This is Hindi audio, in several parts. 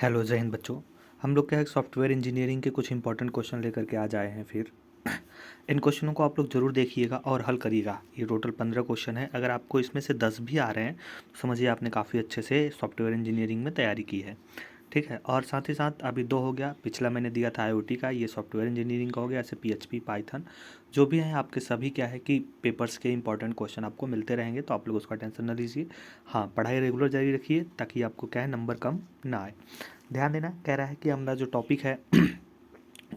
हेलो जय हिंद बच्चों। हम लोग क्या है सॉफ्टवेयर इंजीनियरिंग के कुछ इंपॉर्टेंट क्वेश्चन लेकर के आज आए हैं। फिर इन क्वेश्चनों को आप लोग ज़रूर देखिएगा और हल करिएगा। ये टोटल 15 क्वेश्चन है। अगर आपको इसमें से 10 भी आ रहे हैं तो समझिए आपने काफ़ी अच्छे से सॉफ्टवेयर इंजीनियरिंग में तैयारी की है। ठीक है, और साथ ही साथ अभी 2 हो गया। पिछला मैंने दिया था IoT का, ये सॉफ्टवेयर इंजीनियरिंग का हो गया। ऐसे PHP पाइथन जो भी हैं आपके सभी क्या है कि पेपर्स के इंपॉर्टेंट क्वेश्चन आपको मिलते रहेंगे, तो आप लोग उसका टेंशन न लीजिए। हाँ, पढ़ाई रेगुलर जारी रखिए ताकि आपको क्या है नंबर कम ना आए। ध्यान देना, कह रहा है कि हमारा जो टॉपिक है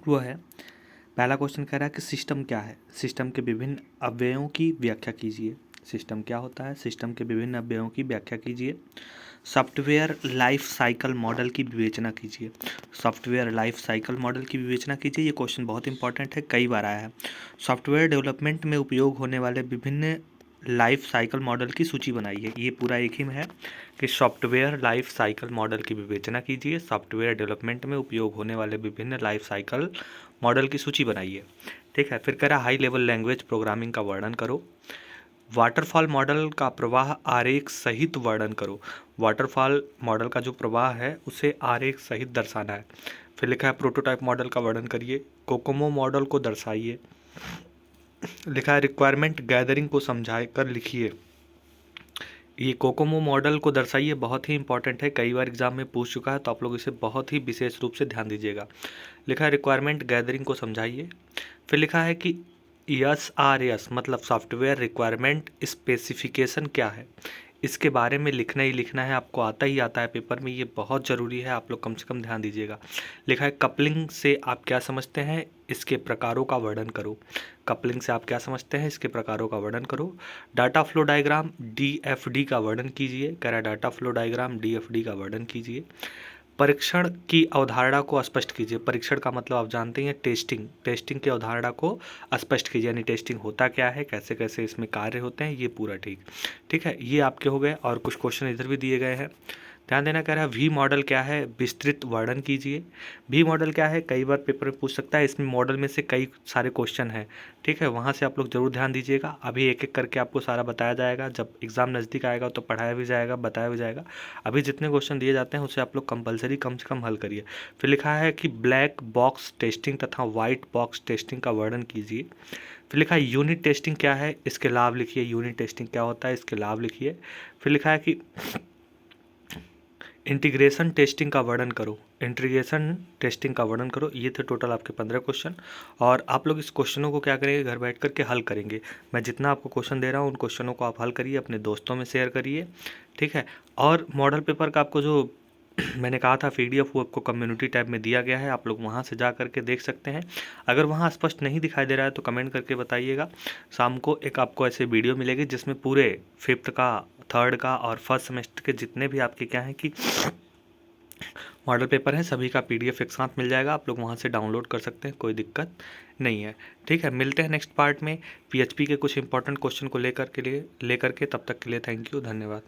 वो है, पहला क्वेश्चन कह रहा है कि सिस्टम क्या है, सिस्टम के विभिन्न अवयवों की व्याख्या कीजिए। सिस्टम क्या होता है, सिस्टम के विभिन्न अवयवों की व्याख्या कीजिए। सॉफ्टवेयर लाइफ साइकिल मॉडल की विवेचना कीजिए। सॉफ्टवेयर लाइफ साइकिल मॉडल की विवेचना कीजिए, ये क्वेश्चन बहुत इंपॉर्टेंट है, कई बार आया है। सॉफ्टवेयर डेवलपमेंट में उपयोग होने वाले विभिन्न लाइफ साइकिल मॉडल की सूची बनाइए। ये पूरा एक ही में है कि सॉफ्टवेयर लाइफ साइकिल मॉडल की विवेचना कीजिए, सॉफ्टवेयर डेवलपमेंट में उपयोग होने वाले विभिन्न लाइफ साइकिल मॉडल की सूची बनाइए। ठीक है, फिर कह रहा हाई लेवल लैंग्वेज प्रोग्रामिंग का वर्णन करो। वाटरफॉल मॉडल का प्रवाह आरेख सहित वर्णन करो। वाटरफॉल मॉडल का जो प्रवाह है उसे आरेख सहित दर्शाना है। फिर लिखा है प्रोटोटाइप मॉडल का वर्णन करिए। कोकोमो मॉडल को दर्शाइए। लिखा है रिक्वायरमेंट गैदरिंग को समझा कर लिखिए। ये कोकोमो मॉडल को दर्शाइए, बहुत ही इंपॉर्टेंट है, कई बार एग्जाम में पूछ चुका है, तो आप लोग इसे बहुत ही विशेष रूप से ध्यान दीजिएगा। लिखा है रिक्वायरमेंट गैदरिंग को समझाइए। फिर लिखा है कि SRS मतलब सॉफ्टवेयर रिक्वायरमेंट स्पेसिफिकेशन क्या है, इसके बारे में लिखना ही लिखना है, आपको आता ही आता है पेपर में, ये बहुत ज़रूरी है, आप लोग कम से कम ध्यान दीजिएगा। लिखा है कपलिंग से आप क्या समझते हैं, इसके प्रकारों का वर्णन करो। कपलिंग से आप क्या समझते हैं, इसके प्रकारों का वर्णन करो। डाटा फ्लो डायग्राम DFD का वर्णन कीजिए। कह रहा है डाटा फ्लो डायग्राम DFD का वर्णन कीजिए। परीक्षण की अवधारणा को स्पष्ट कीजिए। परीक्षण का मतलब आप जानते हैं टेस्टिंग, टेस्टिंग की अवधारणा को स्पष्ट कीजिए, यानी टेस्टिंग होता क्या है, कैसे कैसे इसमें कार्य होते हैं, ये पूरा ठीक है। ये आपके हो गए, और कुछ क्वेश्चन इधर भी दिए गए हैं, ध्यान देना। कह रहा है वी मॉडल क्या है, विस्तृत वर्णन कीजिए। वी मॉडल क्या है, कई बार पेपर में पूछ सकता है, इसमें मॉडल में से कई सारे क्वेश्चन हैं। ठीक है, वहाँ से आप लोग जरूर ध्यान दीजिएगा। अभी एक एक करके आपको सारा बताया जाएगा, जब एग्ज़ाम नज़दीक आएगा तो पढ़ाया भी जाएगा, बताया भी जाएगा। अभी जितने क्वेश्चन दिए जाते हैं उसे आप लोग कंपलसरी कम से कम हल करिए। फिर लिखा है कि ब्लैक बॉक्स टेस्टिंग तथा वाइट बॉक्स टेस्टिंग का वर्णन कीजिए। फिर लिखा है यूनिट टेस्टिंग क्या है, इसके लाभ लिखिए। यूनिट टेस्टिंग क्या होता है, इसके लाभ लिखिए। फिर लिखा है कि इंटीग्रेशन टेस्टिंग का वर्णन करो। इंटीग्रेशन टेस्टिंग का वर्णन करो। ये थे टोटल आपके 15 क्वेश्चन, और आप लोग इस क्वेश्चनों को क्या करेंगे, घर बैठ करके हल करेंगे। मैं जितना आपको क्वेश्चन दे रहा हूँ उन क्वेश्चनों को आप हल करिए, अपने दोस्तों में शेयर करिए। ठीक है, और मॉडल पेपर का आपको जो मैंने कहा था PDF, वो आपको कम्युनिटी टैब में दिया गया है, आप लोग वहाँ से जा करके देख सकते हैं। अगर वहाँ स्पष्ट नहीं दिखाई दे रहा है तो कमेंट करके बताइएगा। शाम को एक आपको ऐसे वीडियो मिलेगी जिसमें पूरे 5th का, 3rd का और 1st सेमेस्टर के जितने भी आपके क्या हैं कि मॉडल पेपर हैं सभी का PDF एक साथ मिल जाएगा, आप लोग वहाँ से डाउनलोड कर सकते हैं, कोई दिक्कत नहीं है। ठीक है, मिलते हैं नेक्स्ट पार्ट में PHP के कुछ इंपॉर्टेंट क्वेश्चन को लेकर के, तब तक के लिए थैंक यू, धन्यवाद।